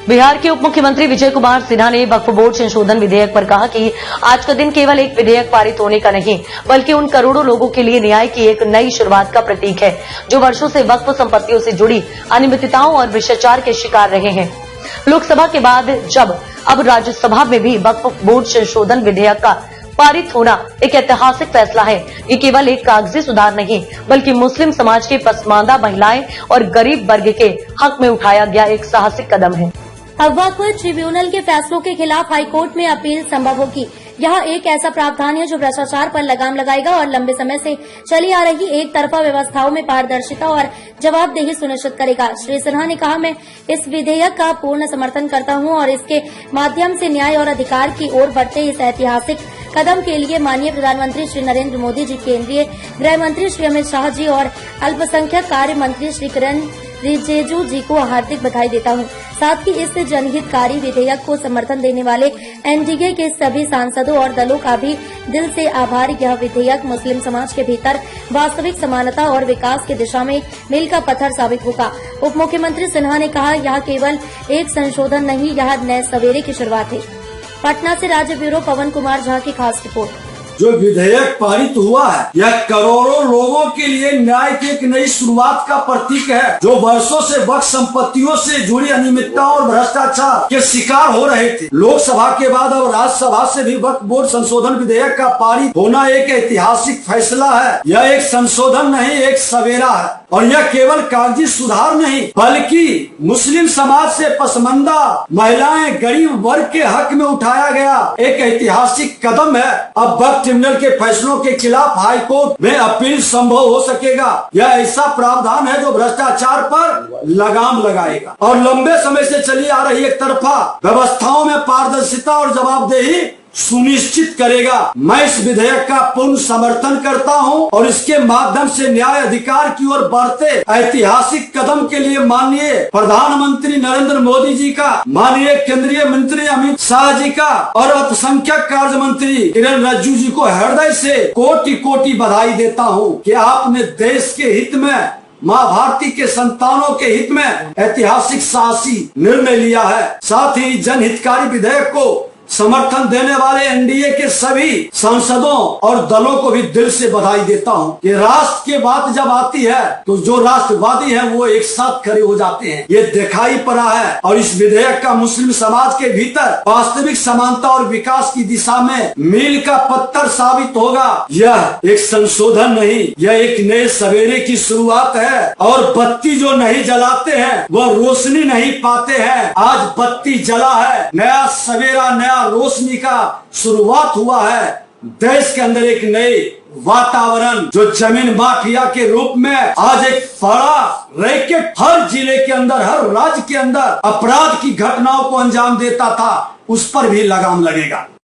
बिहार के उप मुख्यमंत्री विजय कुमार सिन्हा ने वक्फ बोर्ड संशोधन विधेयक पर कहा कि आज का दिन केवल एक विधेयक पारित होने का नहीं, बल्कि उन करोड़ों लोगों के लिए न्याय की एक नई शुरुआत का प्रतीक है, जो वर्षों से वक्फ संपत्तियों से जुड़ी अनियमितताओं और भ्रष्टाचार के शिकार रहे हैं। लोकसभा के बाद जब अब राज्यसभा में भी वक्फ बोर्ड संशोधन विधेयक का पारित होना एक ऐतिहासिक फैसला है। ये केवल एक कागजी सुधार नहीं, बल्कि मुस्लिम समाज के पसमानदा महिलाएं और गरीब वर्ग के हक में उठाया गया एक साहसिक कदम है। अब वक्फ ट्रिब्यूनल के फैसलों के खिलाफ हाईकोर्ट में अपील संभव होगी। यह एक ऐसा प्रावधान है जो भ्रष्टाचार पर लगाम लगाएगा और लंबे समय से चली आ रही एक तरफा व्यवस्थाओं में पारदर्शिता और जवाबदेही सुनिश्चित करेगा। श्री सिन्हा ने कहा, मैं इस विधेयक का पूर्ण समर्थन करता हूं और इसके माध्यम से न्याय और अधिकार की ओर बढ़ते इस ऐतिहासिक कदम के लिए माननीय प्रधानमंत्री श्री नरेंद्र मोदी जी, केंद्रीय गृह मंत्री श्री अमित शाह जी और अल्पसंख्यक कार्य मंत्री श्री किरण रिजिजू जी को हार्दिक बधाई देता हूं। साथ ही इस जनहितकारी विधेयक को समर्थन देने वाले एनडीए के सभी सांसदों और दलों का भी दिल से आभार। यह विधेयक मुस्लिम समाज के भीतर वास्तविक समानता और विकास की दिशा में मील का पत्थर साबित होगा। उप मुख्यमंत्री सिन्हा ने कहा, यह केवल एक संशोधन नहीं, यह नए सवेरे की शुरुआत है। पटना से राज्य ब्यूरो पवन कुमार झा की खास रिपोर्ट। जो विधेयक पारित हुआ है, यह करोड़ों लोगों के लिए न्याय की एक नई शुरुआत का प्रतीक है, जो वर्षों से वक्फ संपत्तियों से जुड़ी अनियमितता और भ्रष्टाचार के शिकार हो रहे थे। लोकसभा के बाद अब राज्यसभा से भी वक्फ बोर्ड संशोधन विधेयक का पारित होना एक ऐतिहासिक फैसला है। यह एक संशोधन नहीं, एक सवेरा है, और यह केवल कागजी सुधार नहीं, बल्कि मुस्लिम समाज से पसमानदा महिलाएं, गरीब वर्ग के हक में उठाया गया एक ऐतिहासिक कदम है। अब वक्फ ट्रिब्यूनल के फैसलों के खिलाफ हाईकोर्ट में अपील संभव हो सकेगा। यह ऐसा प्रावधान है जो भ्रष्टाचार पर लगाम लगाएगा और लंबे समय से चली आ रही एक तरफा व्यवस्थाओं में पारदर्शिता और जवाबदेही सुनिश्चित करेगा। मैं इस विधेयक का पूर्ण समर्थन करता हूं और इसके माध्यम से न्याय अधिकार की ओर बढ़ते ऐतिहासिक कदम के लिए माननीय प्रधानमंत्री नरेंद्र मोदी जी का, माननीय केंद्रीय मंत्री अमित शाह जी का और अल्पसंख्यक कार्य मंत्री किरण रिजिजू जी को हृदय से कोटि कोटि बधाई देता हूं कि आपने देश के हित में, माँ भारती के संतानों के हित में ऐतिहासिक साहसी निर्णय लिया है। साथ ही जनहितकारी विधेयक को समर्थन देने वाले एनडीए के सभी सांसदों और दलों को भी दिल से बधाई देता हूं कि राष्ट्र की बात जब आती है तो जो राष्ट्रवादी हैं वो एक साथ खड़े हो जाते हैं। ये दिखाई पड़ा है और इस विधेयक का मुस्लिम समाज के भीतर वास्तविक समानता और विकास की दिशा में मील का पत्थर साबित होगा। यह एक संशोधन नहीं, यह एक नए सवेरे की शुरुआत है और बत्ती जो नहीं जलाते हैं वह रोशनी नहीं पाते हैं। आज बत्ती जला है, नया सवेरा, नया रोशनी का शुरुआत हुआ है। देश के अंदर एक नए वातावरण जो जमीन माफिया के रूप में आज एक बड़ा रैकेट हर जिले के अंदर, हर राज्य के अंदर अपराध की घटनाओं को अंजाम देता था, उस पर भी लगाम लगेगा।